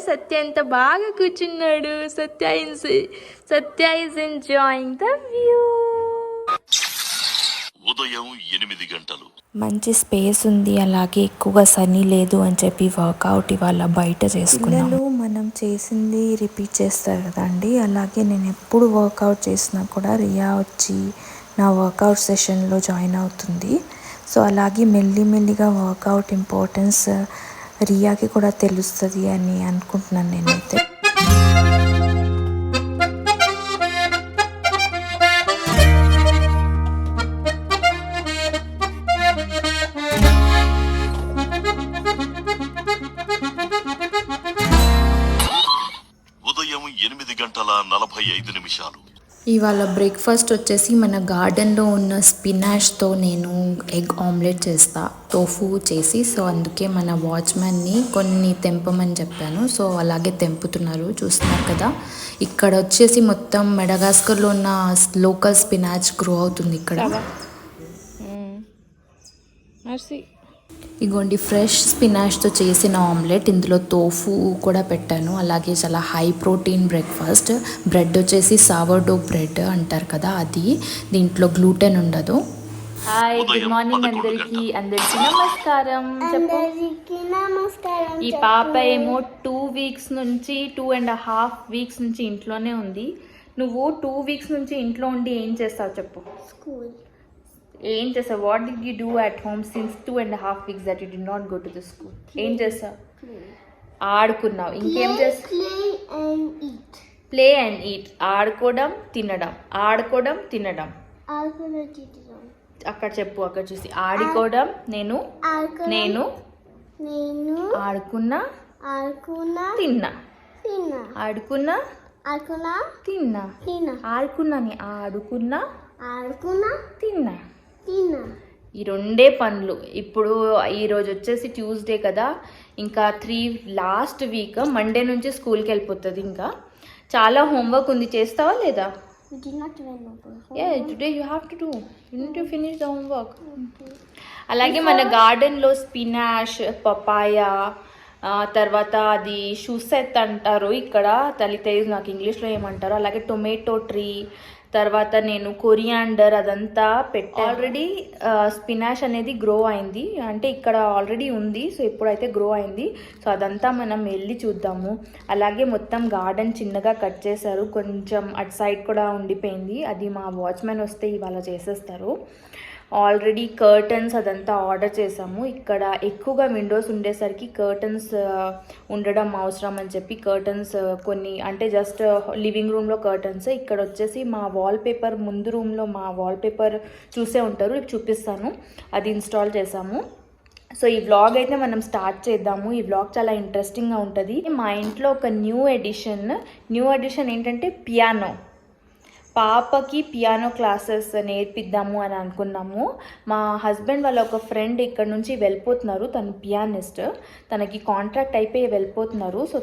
సత్య ఎంత బాగా కూర్చున్నాడు. Sathya is enjoying the view. ఉదయం 8 గంటలు. మంచి స్పేస్ ఉంది, అలాగే ఎక్కువగా సనీ లేదు అని చెప్పి వర్కౌట్ ఇవాళ బయట చేసుకున్నాను. పిల్లలు మనం చేసింది రిపీట్ చేస్తారు కదండి, అలాగే నేను ఎప్పుడు వర్కౌట్ చేసినా కూడా రియా వచ్చి నా వర్కౌట్ సెషన్లో జాయిన్ అవుతుంది. సో అలాగే మెల్లిమెల్లిగా వర్కౌట్ ఇంపార్టెన్స్ రియాకి కూడా తెలుస్తుంది అని అనుకుంటున్నాను నేనైతే. ఉదయం 8:45. ఇవాళ బ్రేక్ఫాస్ట్ వచ్చేసి మన గార్డెన్లో ఉన్న స్పినాష్తో నేను ఎగ్ ఆమ్లెట్ చేస్తా, టోఫు చేసి. సో అందుకే మన వాచ్మెన్ని కొన్ని తెంపమని చెప్పాను. సో అలాగే తెంపుతున్నారు, చూస్తున్నారు కదా. ఇక్కడ వచ్చేసి మొత్తం మెడగాస్కర్లో ఉన్న లోకల్ స్పినాచ్ గ్రో అవుతుంది ఇక్కడ. ఇగోండి ఫ్రెష్ స్పినాష్తో చేసిన ఆమ్లెట్, ఇందులో తోఫు కూడా పెట్టాను. అలాగే చాలా హై ప్రోటీన్ బ్రేక్ఫాస్ట్. బ్రెడ్ వచ్చేసి సావర్డో బ్రెడ్ అంటారు కదా, అది. దీంట్లో గ్లూటెన్ ఉండదు. హాయ్, గుడ్ మార్నింగ్ అందరికి. నమస్కారం చెప్పు. ఈ పాప ఏమో 2 వీక్స్ నుంచి 2.5 వీక్స్ నుంచి ఇంట్లోనే ఉంది. నువ్వు 2 వీక్స్ నుంచి ఇంట్లో ఉండి ఏం చేస్తావు చెప్పు. స్కూల్. ఏం చేస్తావు? What did you do at home since 2.5 weeks that you did not go to the school? ఏం చేస్తావు? ఆడుకున్నావు. ఇంకేం చేస్తావు? Play and eat. ఆడుకోవడం తినడం, ఆడుకోవడం తినడం. అక్కడ చెప్పు, అక్కడ చూసి. ఆడుకోవడం నేను ఆడుకున్నా తిన్నా. ఆడుకున్నా తిన్నా. ఆడుకున్నా తిన్నా. ఈ 2 పనులు. ఇప్పుడు ఈరోజు వచ్చేసి ట్యూస్డే కదా, ఇంకా లాస్ట్ వీక్ మండే నుంచి స్కూల్కి వెళ్ళిపోతుంది. ఇంకా చాలా హోంవర్క్ ఉంది, చేస్తావా లేదా? Today you have to do, you need to finish the homework. అలాగే మన గార్డెన్లో స్పినాష్, పపాయ, తర్వాత అది షూసెత్ అంటారు ఇక్కడ, తెలియదు నాకు ఇంగ్లీష్లో ఏమంటారు. అలాగే టొమాటో ట్రీ, తర్వాత నేను కొరియాండర్ అదంతా పెట్టా. ఆల్రెడీ స్పినాష్ అనేది గ్రో అయింది, అంటే ఇక్కడ ఆల్రెడీ ఉంది. సో ఇప్పుడైతే గ్రో అయింది. సో అదంతా మనం వెళ్ళి చూద్దాము. అలాగే మొత్తం గార్డెన్ చిన్నగా కట్ చేశారు, కొంచెం అటు సైడ్ కూడా ఉండిపోయింది. అది మా వాచ్మెన్ వస్తే ఇవాళ చేసేస్తారు. ఆల్రెడీ కర్టన్స్ అదంతా ఆర్డర్ చేసాము. ఇక్కడ ఎక్కువగా విండోస్ ఉండేసరికి కర్టన్స్ ఉండడం అవసరం అని చెప్పి కర్టన్స్ కొన్ని, అంటే జస్ట్ లివింగ్ రూమ్లో కర్టన్స్. ఇక్కడ వచ్చేసి మా వాల్పేపర్, ముందు రూమ్లో మా వాల్పేపర్ చూసే ఉంటారు, చూపిస్తాను. అది ఇన్స్టాల్ చేసాము. సో ఈ వ్లాగ్ అయితే మనం స్టార్ట్ చేద్దాము. ఈ వ్లాగ్ చాలా ఇంట్రెస్టింగ్గా ఉంటుంది. మా ఇంట్లో ఒక న్యూ ఎడిషన్ ఏంటంటే పియానో. పాపకి పియానో క్లాసెస్ నేర్పిద్దాము అని అనుకున్నాము. మా హస్బెండ్ వాళ్ళ ఒక ఫ్రెండ్ ఇక్కడ నుంచి వెళ్ళిపోతున్నారు, తను పియానిస్ట్. తనకి కాంట్రాక్ట్ అయిపోయి వెళ్ళిపోతున్నారు. సో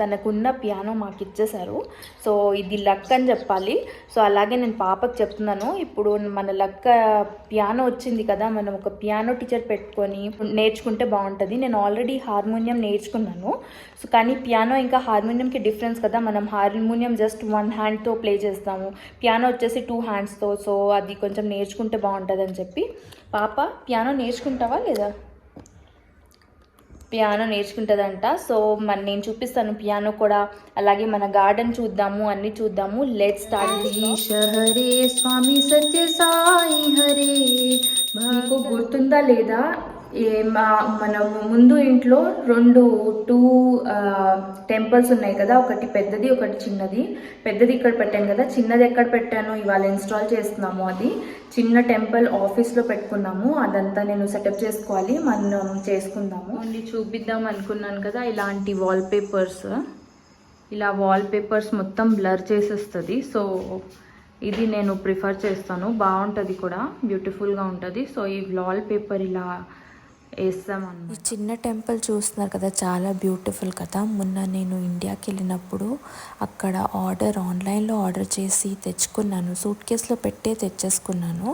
తనకున్న పియానో మాకు ఇచ్చేశారు. సో ఇది లక్ అని చెప్పాలి. సో అలాగే నేను పాపకు చెప్తున్నాను, ఇప్పుడు మన లక్ పియానో వచ్చింది కదా, మనం ఒక పియానో టీచర్ పెట్టుకొని నేర్చుకుంటే బాగుంటుంది. నేను ఆల్రెడీ హార్మోనియం నేర్చుకున్నాను. సో కానీ పియానో ఇంకా హార్మోనియంకి డిఫరెన్స్ కదా. మనం హార్మోనియం జస్ట్ 1 హ్యాండ్తో ప్లే చేస్తాము, పియానో వచ్చేసి 2 హ్యాండ్స్తో. సో అది కొంచెం నేర్చుకుంటే బాగుంటుంది అని చెప్పి. పాప పియానో నేర్చుకుంటావా లేదా? పియానో నేర్చుకుంటుందంట. సో నేను చూపిస్తాను పియానో కూడా. అలాగే మన గార్డెన్ చూద్దాము, అన్నీ చూద్దాము. Let's start. హరే స్వామి సత్య సాయి హరే. మీకు గుర్తుందా లేదా, మన ముందు ఇంట్లో 2 టెంపుల్స్ ఉన్నాయి కదా, ఒకటి పెద్దది, ఒకటి చిన్నది. పెద్దది ఇక్కడ పెట్టాను కదా, చిన్నది ఎక్కడ పెట్టాను ఇవాళ ఇన్స్టాల్ చేస్తున్నాము. అది చిన్న టెంపుల్ ఆఫీస్లో పెట్టుకున్నాము. అదంతా నేను సెటప్ చేసుకోవాలి, మనం చేసుకుందాము. ఓన్లీ చూపిద్దాం అనుకున్నాను కదా, ఇలాంటి వాల్పేపర్స్ మొత్తం బ్లర్ చేసేస్తుంది. సో ఇది నేను ప్రిఫర్ చేస్తాను, బాగుంటుంది కూడా, బ్యూటిఫుల్గా ఉంటుంది. సో ఈ వాల్పేపర్ ఇలా వేస్తామన్నమాట. ఈ చిన్న టెంపుల్ చూస్తున్నారు కదా, చాలా బ్యూటిఫుల్ కదా. మొన్న నేను ఇండియాకి వెళ్ళినప్పుడు అక్కడ ఆన్లైన్లో ఆర్డర్ చేసి తెచ్చుకున్నాను. సూట్ కేసులో పెట్టే తెచ్చేసుకున్నాను.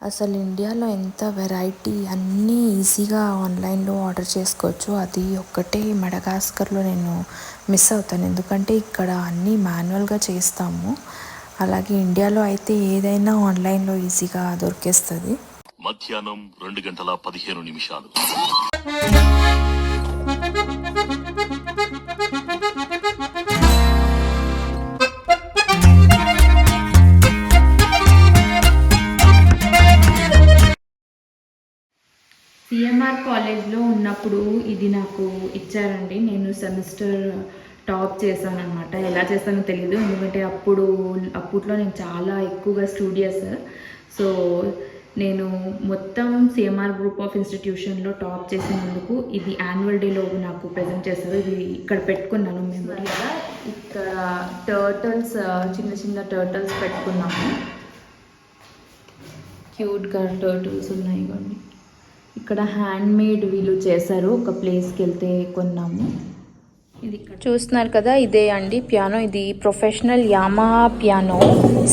అసలు ఇండియాలో ఎంత వెరైటీ అన్నీ ఈజీగా ఆన్లైన్లో ఆర్డర్ చేసుకోవచ్చు. అది ఒక్కటే మడగాస్కర్లో నేను మిస్ అవుతాను, ఎందుకంటే ఇక్కడ అన్నీ మాన్యువల్గా చేస్తాము. అలాగే ఇండియాలో అయితే ఏదైనా ఆన్లైన్లో ఈజీగా దొరికేస్తుంది. మధ్యాహ్నం 2:15. సిఎంఆర్ కాలేజ్లో ఉన్నప్పుడు ఇది నాకు ఇచ్చారండి. నేను సెమిస్టర్ టాప్ చేశాను అనమాట. ఎలా చేస్తానో తెలియదు, ఎందుకంటే అప్పట్లో నేను చాలా ఎక్కువగా స్టూడియస్. సో నేను మొత్తం సిఎంఆర్ గ్రూప్ ఆఫ్ ఇన్స్టిట్యూషన్లో టాప్ చేసినందుకు ఇది యాన్యువల్ డేలో నాకు ప్రజెంట్ చేస్తారు. ఇది ఇక్కడ పెట్టుకున్నాను మెమరీ. ఇక్కడ టర్టల్స్, చిన్న చిన్న టర్టల్స్ పెట్టుకున్నాము. క్యూట్గా టర్టల్స్ ఉన్నాయి ఇవ్వండి. ఇక్కడ హ్యాండ్ మేడ్ వీళ్ళు చేశారు, ఒక ప్లేస్కి వెళ్తే కొన్నాము. ఇది ఇక్కడ చూస్తున్నారు కదా, ఇదే అండి పియానో. ఇది ప్రొఫెషనల్ యామహా పియానో.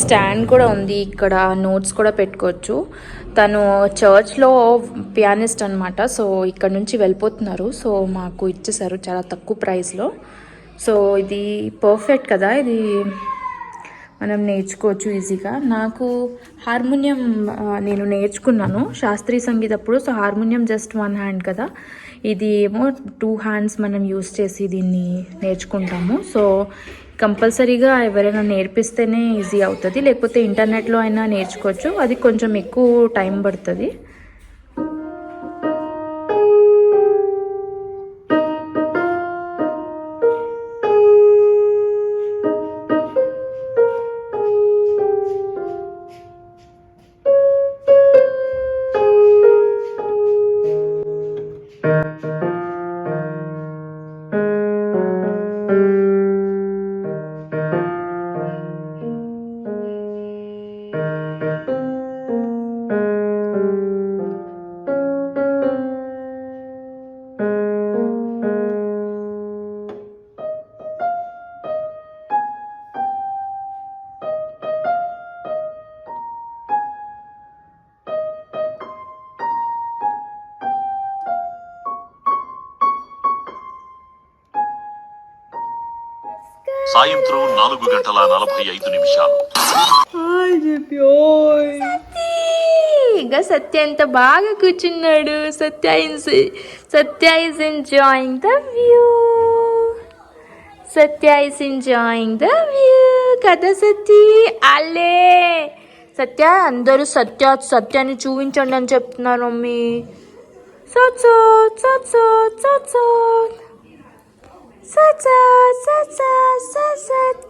స్టాండ్ కూడా ఉంది, ఇక్కడ నోట్స్ కూడా పెట్టుకోవచ్చు. తను చర్చ్లో పియానిస్ట్ అనమాట. సో ఇక్కడ నుంచి వెళ్ళిపోతున్నారు. సో మాకు ఇచ్చేసారు చాలా తక్కువ ప్రైస్లో. సో ఇది పర్ఫెక్ట్ కదా, ఇది మనం నేర్చుకోవచ్చు ఈజీగా. నాకు హార్మోనియం నేను నేర్చుకున్నాను శాస్త్రీయ సంగీతప్పుడు. సో హార్మోనియం జస్ట్ 1 హ్యాండ్ కదా, ఇది ఏమో 2 హ్యాండ్స్ మనం యూస్ చేసి దీన్ని నేర్చుకుంటాము. సో కంపల్సరీగా ఎవరైనా నేర్పిస్తేనే ఈజీ అవుతుంది, లేకపోతే ఇంటర్నెట్లో అయినా నేర్చుకోవచ్చు. అది కొంచెం ఎక్కువ టైం పడుతుంది. సాయంత్రం 4:45. ఇంకా సత్య ఎంత బాగా కూర్చున్నాడు. Sathya is enjoying the view. Sathya is enjoying the view కదా సత్య. అల్లే సత్య, అందరూ సత్యాన్ని చూపించండి అని చెప్తున్నారు మమ్మీ.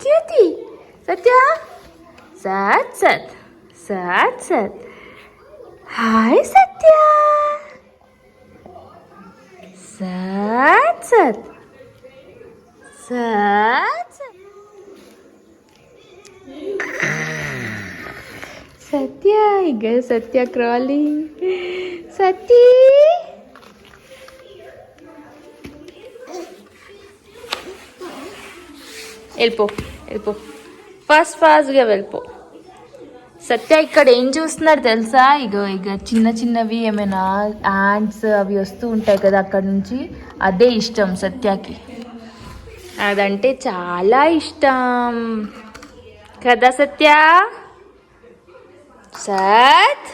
క్యూటీ సత్య. సత్. హాయ్ సత్య. సత్. సత్య ఇక సత్య క్రాలింగ్. సత్య వెళ్ళిపో ఫాస్ట్గా వెళ్ళిపో. సత్య ఇక్కడ ఏం చూస్తున్నాడు తెలుసా? ఇక చిన్నవి ఏమైనా యాండ్స్ అవి వస్తూ ఉంటాయి కదా, అక్కడ నుంచి అదే ఇష్టం సత్యకి. అదంటే చాలా ఇష్టం కదా సత్య. సత్.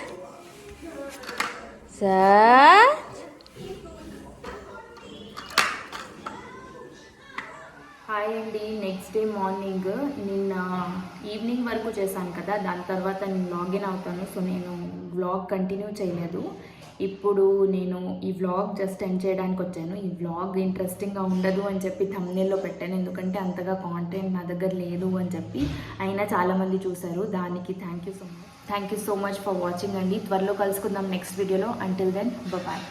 హాయ్ అండి. నెక్స్ట్ డే మార్నింగ్, నిన్న ఈవినింగ్ వరకు చేశాను కదా, దాని తర్వాత నేను లాగిన్ అవుతాను. సో నేను వ్లాగ్ కంటిన్యూ చేయలేదు. ఇప్పుడు నేను ఈ వ్లాగ్ జస్ట్ ఎండ్ చేయడానికి వచ్చాను. ఈ వ్లాగ్ ఇంట్రెస్టింగ్గా ఉండదు అని చెప్పి థంబ్నెయిల్లో పెట్టాను, ఎందుకంటే అంతగా కాంటెంట్ నా దగ్గర లేదు అని చెప్పి. అయినా చాలామంది చూశారు, దానికి thank you so much for watching అండి. త్వరలో కలుసుకుందాం నెక్స్ట్ వీడియోలో. Until then bye.